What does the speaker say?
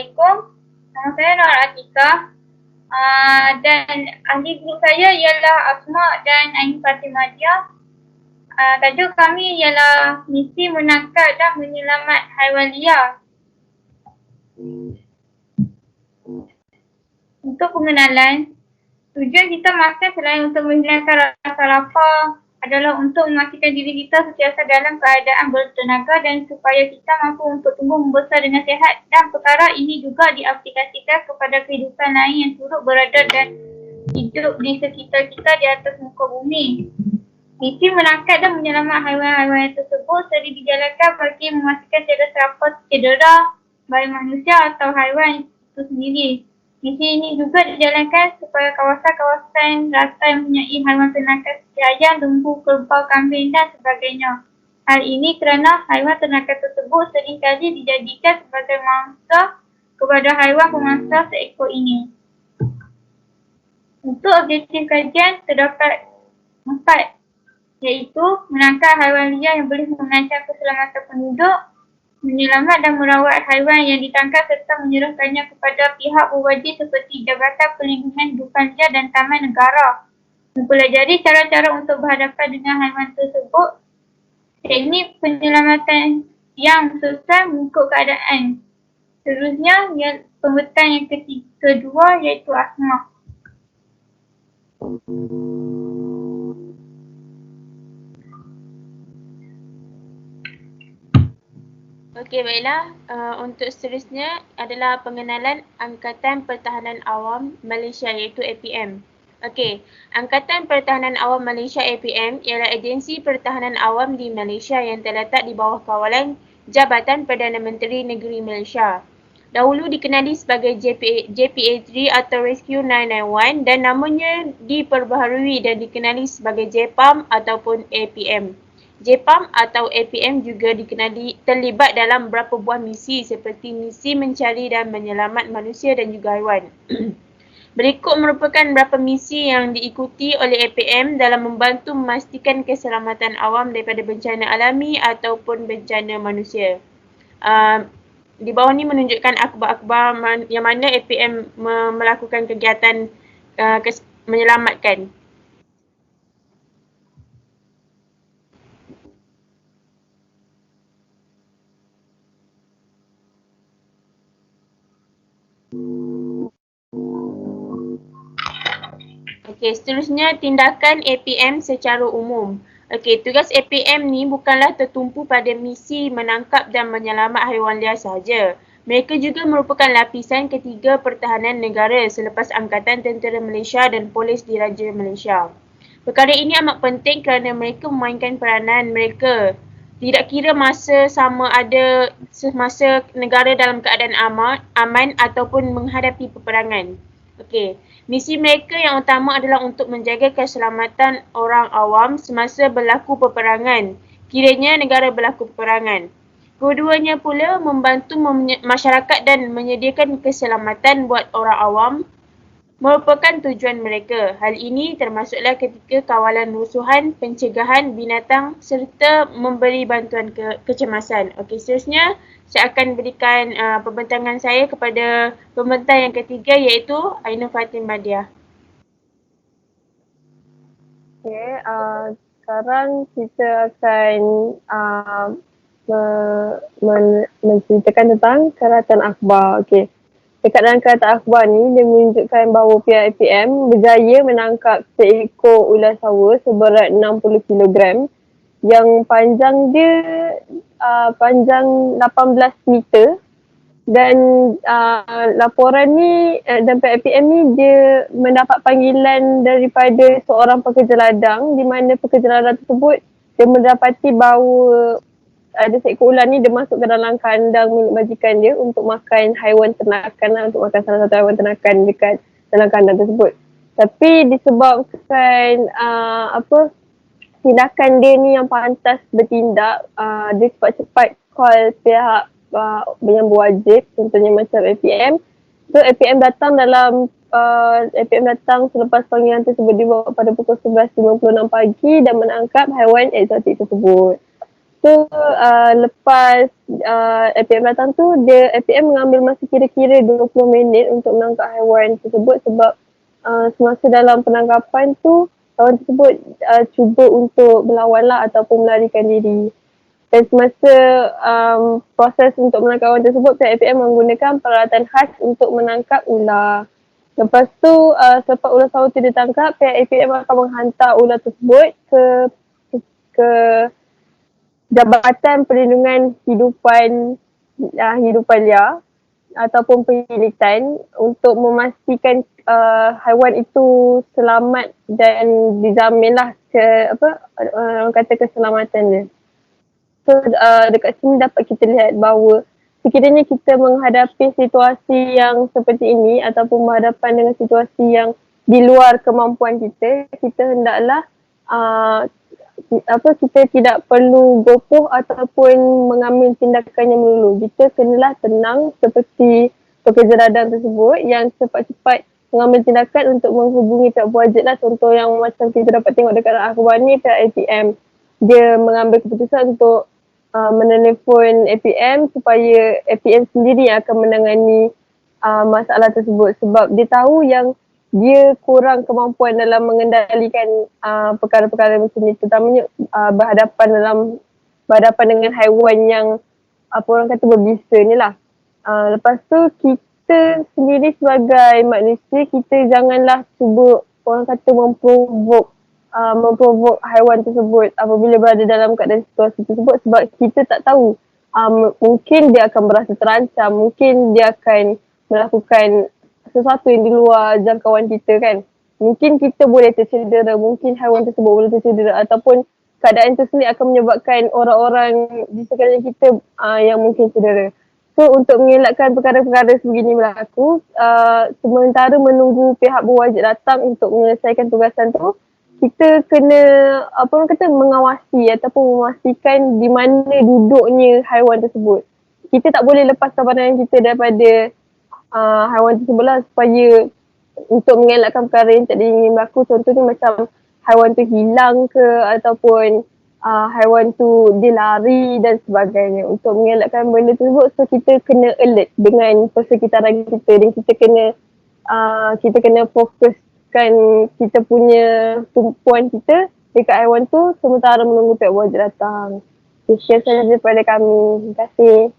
Assalamualaikum. Nama saya Nur Atika. Dan ahli grup saya ialah Asma dan Ain Fatimah Dia. Tajuk kami ialah misi menangkap dan menyelamat haiwan liar. Untuk pengenalan, tujuan kita makan selain untuk menghilangkan rasa lapar adalah untuk memastikan diri kita sentiasa dalam keadaan bertenaga dan supaya kita mampu untuk tumbuh membesar dengan sihat, dan perkara ini juga diaplikasikan kepada kehidupan lain yang turut berada dan hidup di sekitar kita di atas muka bumi. Misi menangkap dan menyelamat haiwan-haiwan tersebut sering dijalankan bagi memastikan tiada siapa cedera baik manusia atau haiwan itu sendiri. Misi ini juga dijalankan supaya kawasan-kawasan rata yang mempunyai haiwan ternakan seperti ayam, lembu, kerbau, kambing dan sebagainya. Hal ini kerana haiwan ternakan tersebut seringkali dijadikan sebagai mangsa kepada haiwan pemangsa seekor ini. Untuk objektif kajian terdapat 4, iaitu menangkap haiwan liar yang boleh mengancam keselamatan penduduk, menyelamat dan merawat haiwan yang ditangkap serta menyerahkannya kepada pihak berwajib seperti Jabatan Perlindungan Hidupan Liar dan Taman Negara. Mempelajari cara-cara untuk berhadapan dengan haiwan tersebut, teknik penyelamatan yang sesuai mengikut keadaan. Seterusnya, pembetulan yang kedua iaitu Asma. Okey, baiklah. Untuk seterusnya adalah pengenalan Angkatan Pertahanan Awam Malaysia iaitu APM. Okey, Angkatan Pertahanan Awam Malaysia APM ialah agensi pertahanan awam di Malaysia yang terletak di bawah kawalan Jabatan Perdana Menteri Negeri Malaysia. Dahulu dikenali sebagai JPA3 atau Rescue 991 dan namanya diperbaharui dan dikenali sebagai JPAM ataupun APM. JPAM atau APM juga dikenali terlibat dalam beberapa buah misi seperti misi mencari dan menyelamat manusia dan juga haiwan. Berikut merupakan beberapa misi yang diikuti oleh APM dalam membantu memastikan keselamatan awam daripada bencana alami ataupun bencana manusia. Di bawah ni menunjukkan akhbar-akhbar yang mana APM melakukan kegiatan menyelamatkan. Okey, seterusnya tindakan APM secara umum. Okey, tugas APM ni bukanlah tertumpu pada misi menangkap dan menyelamat haiwan liar sahaja. Mereka juga merupakan lapisan ketiga pertahanan negara selepas Angkatan Tentera Malaysia dan Polis Diraja Malaysia. Perkara ini amat penting kerana mereka memainkan peranan mereka tidak kira masa sama ada semasa negara dalam keadaan aman ataupun menghadapi peperangan. Okey, misi mereka yang utama adalah untuk menjaga keselamatan orang awam semasa berlaku peperangan, kiranya negara berlaku peperangan. Kedua-duanya pula membantu masyarakat dan menyediakan keselamatan buat orang awam merupakan tujuan mereka. Hal ini termasuklah ketika kawalan rusuhan, pencegahan binatang serta memberi bantuan kecemasan. Okey, seterusnya saya akan berikan pembentangan saya kepada pembentang yang ketiga iaitu Aina Fatimah Dia. Okey, sekarang kita akan menceritakan tentang keratan akhbar. Okey. Dekat dalam keratan akhbar ni, dia menunjukkan bahawa pihak APM berjaya menangkap seekor ular sawa seberat 60 kg yang panjang dia panjang 18 meter dan laporan ni dan pihak APM ni dia mendapat panggilan daripada seorang pekerja ladang di mana pekerja ladang tersebut dia mendapati bahawa ada seekor ular ni dia masuk ke dalam kandang milik majikan dia untuk makan haiwan ternakan untuk makan salah satu haiwan ternakan dekat dalam kandang tersebut. Tapi disebabkan tindakan dia ni yang pantas bertindak, dia cepat-cepat call pihak yang berwajib, contohnya macam APM. So APM datang selepas panggilan tersebut dibawa pada pukul 11.56 pagi dan menangkap haiwan eksotik tersebut. So lepas APM datang tu, APM mengambil masa kira-kira 20 minit untuk menangkap haiwan tersebut sebab semasa dalam penangkapan tu haiwan tersebut cuba untuk berlawan lah ataupun melarikan diri. Dan semasa proses untuk menangkap haiwan tersebut, pihak APM menggunakan peralatan khas untuk menangkap ular. Lepas tu selepas ular sawah tu ditangkap, pihak APM akan menghantar ular tersebut ke Jabatan Perlindungan Hidupan Liar ataupun penyidikan untuk memastikan haiwan itu selamat dan dijaminlah orang kata keselamatan dia. So dekat sini dapat kita lihat bahawa sekiranya kita menghadapi situasi yang seperti ini ataupun berhadapan dengan situasi yang di luar kemampuan kita, kita hendaklah kita tidak perlu gopoh ataupun mengambil tindakan yang melulu. Kita kenalah tenang seperti pekerja radang tersebut yang cepat-cepat mengambil tindakan untuk menghubungi pihak berwajib lah. Contoh yang macam kita dapat tengok dekat akhbar ni, pihak APM. Dia mengambil keputusan untuk menelefon APM supaya APM sendiri yang akan menangani masalah tersebut sebab dia tahu yang dia kurang kemampuan dalam mengendalikan perkara-perkara macam ni, terutamanya berhadapan dengan haiwan yang orang kata berbisa ni lah. Lepas tu kita sendiri sebagai manusia, kita janganlah cuba orang kata memprovok haiwan tersebut apabila berada dalam keadaan situasi tersebut sebab kita tak tahu mungkin dia akan berasa terancam, mungkin dia akan melakukan sesuatu yang di luar jangkauan kita kan. Mungkin kita boleh tercedera, mungkin haiwan tersebut boleh tercedera ataupun keadaan itu sendiri akan menyebabkan orang-orang di sekeliling kita yang mungkin cedera. So untuk mengelakkan perkara-perkara sebegini berlaku, sementara menunggu pihak berwajib datang untuk menyelesaikan tugasan tu, kita kena mengawasi ataupun memastikan di mana duduknya haiwan tersebut. Kita tak boleh lepaskan pandangan kita daripada haiwan tersebut lah supaya untuk mengelakkan perkara yang tak diingin berlaku. Contohnya macam haiwan tu hilang ke ataupun haiwan tu dia lari dan sebagainya. Untuk mengelakkan benda tersebut, so kita kena alert dengan persekitaran kita dan kita kena fokuskan kita punya tumpuan kita dekat haiwan tu sementara menunggu pihak berwajib datang. Share saja daripada kami. Terima kasih.